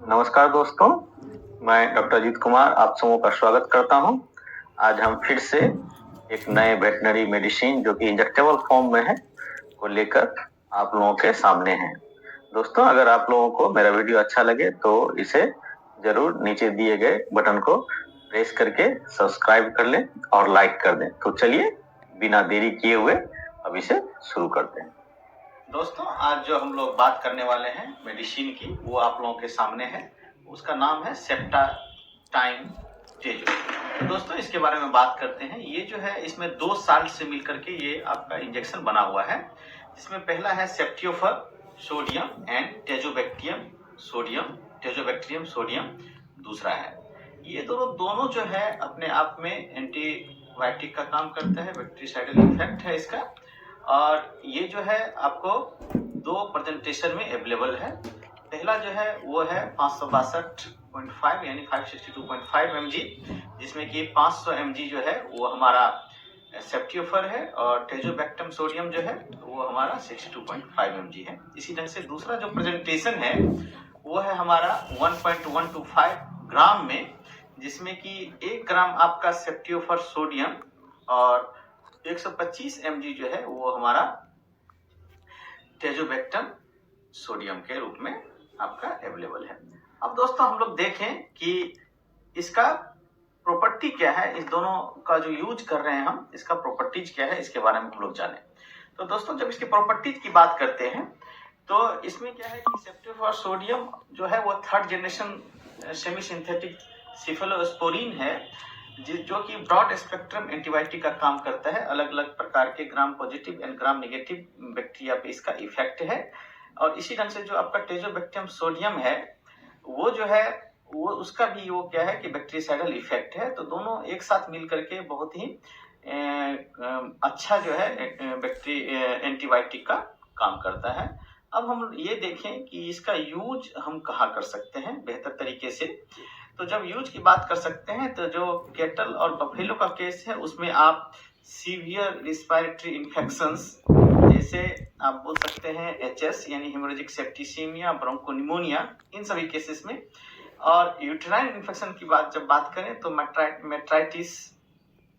नमस्कार दोस्तों, मैं डॉक्टर अजीत कुमार आप सबों का स्वागत करता हूं। आज हम फिर से एक नए वेटनरी मेडिसिन जो कि इंजेक्टेबल फॉर्म में है को लेकर आप लोगों के सामने हैं। दोस्तों, अगर आप लोगों को मेरा वीडियो अच्छा लगे तो इसे जरूर नीचे दिए गए बटन को प्रेस करके सब्सक्राइब कर लें और लाइक कर दें। तो चलिए बिना देरी किए हुए अब इसे शुरू करते हैं। दोस्तों, आज जो हम लोग बात करने वाले हैं मेडिसिन की वो आप लोगों के सामने है। उसका नाम है सेप्टाटाइन टेजो। तो दोस्तों, इसके बारे में बात करते हैं। ये जो है इसमें 2 साल से मिलकर के ये आपका इंजेक्शन बना हुआ है। इसमें पहला है सेप्टियोफर सोडियम एंड टेजोबैक्टीरियम सोडियम दूसरा है। ये दोनों जो है अपने आप में एंटीबायोटिक का काम करता है, बैक्टीरियासाइडल इफेक्ट है इसका। और ये जो है आपको 2 प्रेजेंटेशन में अवेलेबल है। पहला जो है वो है 562.5 यानी 562.5 mg, जिसमें कि 500 mg जो है वो हमारा सेप्टियोफर है और टेजोबैक्टम सोडियम जो है वो हमारा 62.5 mg है। इसी ढंग से दूसरा जो प्रेजेंटेशन है वो है हमारा 1.125 ग्राम में, जिसमें कि 1 ग्राम आपका सेप्टियोफर सोडियम और 125 mg जो है वो हमारा टेजोबैक्टम सोडियम के रूप में आपका अवेलेबल है। अब दोस्तों, हम लोग देखें कि इसका प्रॉपर्टी क्या है, इस दोनों का जो यूज कर रहे हैं हम, इसका प्रॉपर्टीज क्या है इसके बारे में हम लोग जाने। तो दोस्तों, जब इसकी प्रॉपर्टीज की बात करते हैं तो इसमें क्या है कि सेप्टियोफर सोडियम जो है वो 3rd generation semi synthetic cephalosporin है, जो कि ब्रॉड स्पेक्ट्रम एंटीबायोटिक का काम करता है। अलग अलग प्रकार के gram positive and gram negative bacteria पे इसका इफेक्ट है। और इसी ढंग से जो आपका टेजोबैक्टीरियम सोडियम है वो जो है वो उसका भी वो क्या है कि बैक्टीरियासाइडल इफेक्ट है। तो दोनों एक साथ मिल करके बहुत ही अच्छा जो है एंटीबायोटिक का काम करता है। अब हम ये देखें कि इसका यूज हम कहाँ कर सकते हैं बेहतर तरीके से। तो जब यूज की बात कर सकते हैं तो जो कैटल और बफेलो का केस है उसमें आप सीवियर रिस्पिरेटरी इन्फेक्शंस जैसे आप बोल सकते हैं एचएस यानी हेमोरेजिक सेप्टिसीमिया, ब्रोंकोनिमोनिया, इन सभी केसेस में। और यूटेराइन इन्फेक्शन की जब बात करें तो मेट्राइटिस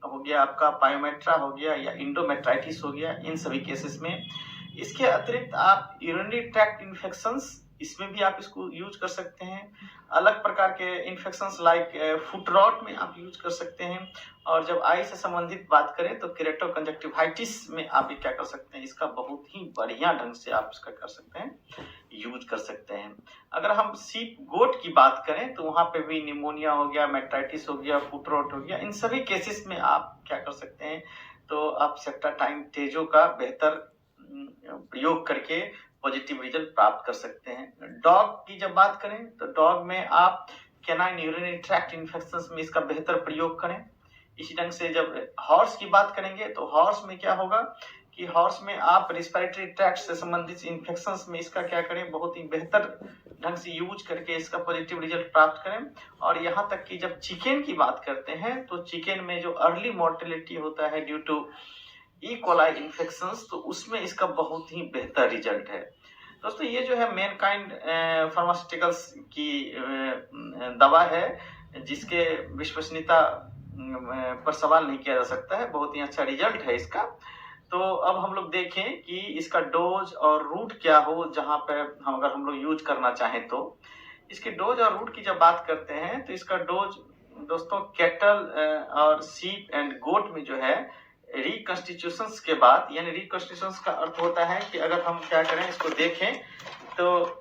हो गया, आपका पायोमेट्रा हो गया या इंडोमेट्राइटिस हो गया, इन सभी केसेस में। इसके अतिरिक्त आप यूरिनरी ट्रैक्ट इन्फेक्शंस, इसमें भी आप इसको यूज कर सकते हैं। अलग प्रकार के इन्फेक्शंस लाइक फुट रॉट में आप यूज कर सकते हैं। और जब आई से संबंधित बात करें तो केरेटोकंजक्टिवाइटिस में आप ये क्या कर सकते हैं, इसका बहुत ही बढ़िया ढंग से आप इसका कर सकते हैं, यूज कर सकते हैं। अगर हम सीप गोट की बात करें तो वहां पे भी निमोनिया हो गया, मेट्राइटिस हो गया, फुट रॉट हो गया, इन सभी केसेस में आप क्या कर सकते हैं, तो आप सेप्टाटाइन टेजो का बेहतर प्रयोग करके पॉजिटिव रिजल्ट प्राप्त कर सकते हैं। डॉग की जब बात करें तो डॉग में आप कैनाइन यूरिनरी ट्रैक्ट इन्फेक्शंस में इसका बेहतर प्रयोग करें। इसी ढंग से जब हॉर्स की बात करेंगे तो हॉर्स में क्या होगा कि हॉर्स में आप रिस्पिरेटरी ट्रैक्ट से संबंधित इन्फेक्शंस में इसका क्या करें, बहुत ही बेहतर ढंग से यूज करके इसका पॉजिटिव रिजल्ट प्राप्त करें। और यहाँ तक कि जब चिकन की बात करते हैं तो चिकन में जो अर्ली मोर्टेलिटी होता है due to E coli infections, तो उसमें इसका बहुत ही बेहतर रिजल्ट है। दोस्तों, ये जो है मैनकाइंड फार्मास्यूटिकल्स की दवा है जिसके विश्वसनीयता पर सवाल नहीं किया जा सकता है, बहुत ही अच्छा रिजल्ट है इसका। तो अब हम लोग देखें कि इसका डोज और रूट क्या हो, जहां पे अगर हम लोग यूज करना चाहें तो। इसके डोज और रूट की जब बात करते हैं तो इसका डोज दोस्तों कैटल और सीप एंड गोट में जो है रिकॉन्स्टिट्यूशंस के बाद, यानी रिकॉन्स्टिट्यूशंस का अर्थ होता है कि अगर हम क्या करें इसको देखें तो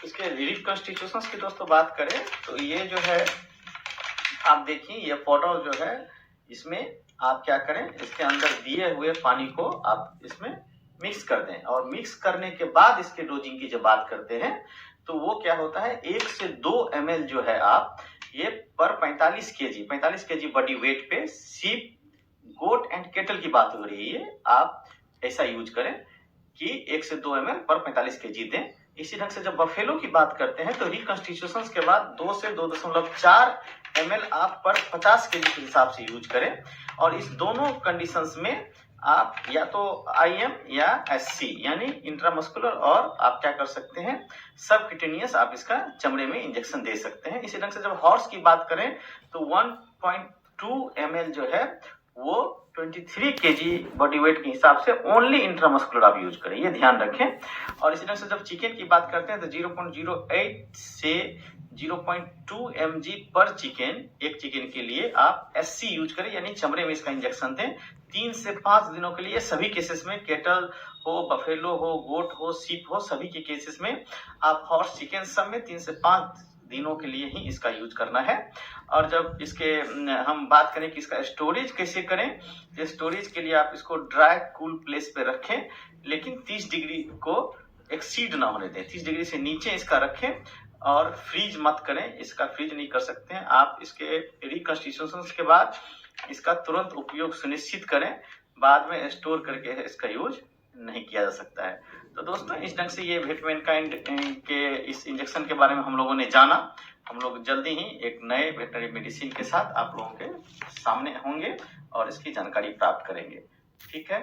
इसके रिकॉन्स्टिट्यूशंस की दोस्तों बात करें तो ये जो है आप देखिए ये फोटो जो है, इसमें आप क्या करें, इसके अंदर दिए हुए पानी को आप इसमें मिक्स कर दें। और मिक्स करने के बाद इसके डोजिंग की जब बात करते हैं तो वो क्या होता है, 1 से 2 ml जो है आप ये पर 45 केजी बॉडी वेट पे सीप, गोट एंड केटल की बात हो रही है, आप ऐसा यूज करें कि 1 से 2 ml पर 45 केजी दें। इसी ढंग से जब बफेलो की बात करते हैं तो रिकॉन्स्टिट्यूशंस के बाद 2 से 2.4 ml आप पर 50 केजी के हिसाब से यूज करें। और इस दोनों कंडीशंस में आप या तो IM या SC यानी इंट्रामस्कुलर, और आप क्या कर सकते हैं, सबक्यूटेनियस आप इसका चमड़े में इंजेक्शन दे सकते हैं। इसी ढंग से जब हॉर्स की बात करें तो 1.2 ml जो है वो 23 kg बॉडी वेट के हिसाब से ओनली इंट्रामस्कुलर आप यूज करें, ये ध्यान रखें। और इसी ढंग से जब चिकन की बात करते हैं तो 0.08 से 0.2 mg पर चिकन, एक चिकन के लिए आप SC यूज करें यानी चमड़े में इसका इंजेक्शन दें। 3 से 5 दिनों के लिए सभी केसेस में, केटल हो, बफेलो हो, गोट हो, सीप हो, सभी के केसेस में आप हॉर्स, चिकन सब में 3 से 5 दिनों के लिए ही इसका यूज करना है। और जब इसके हम बात करें कि इसका स्टोरेज कैसे करें, तो स्टोरेज के लिए आप इसको ड्राई कूल प्लेस पे रखें, लेकिन 30 डिग्री को एक्सीड ना होने दें, 30 डिग्री से नीचे इसका रखें और फ्रीज मत करें। इसका फ्रीज नहीं कर सकते हैं आप। इसके रिकंस्टिट्यूशन के बाद इसका तुरंत उपयोग सुनिश्चित करें, बाद में स्टोर करके इसका यूज नहीं किया जा सकता है। तो दोस्तों इस ढंग से ये वेटमैनकाइंड के इस इंजेक्शन के बारे में हम लोगों ने जाना। हम लोग जल्दी ही एक नए वेटनरी मेडिसिन के साथ आप लोगों के सामने होंगे और इसकी जानकारी प्राप्त करेंगे। ठीक है।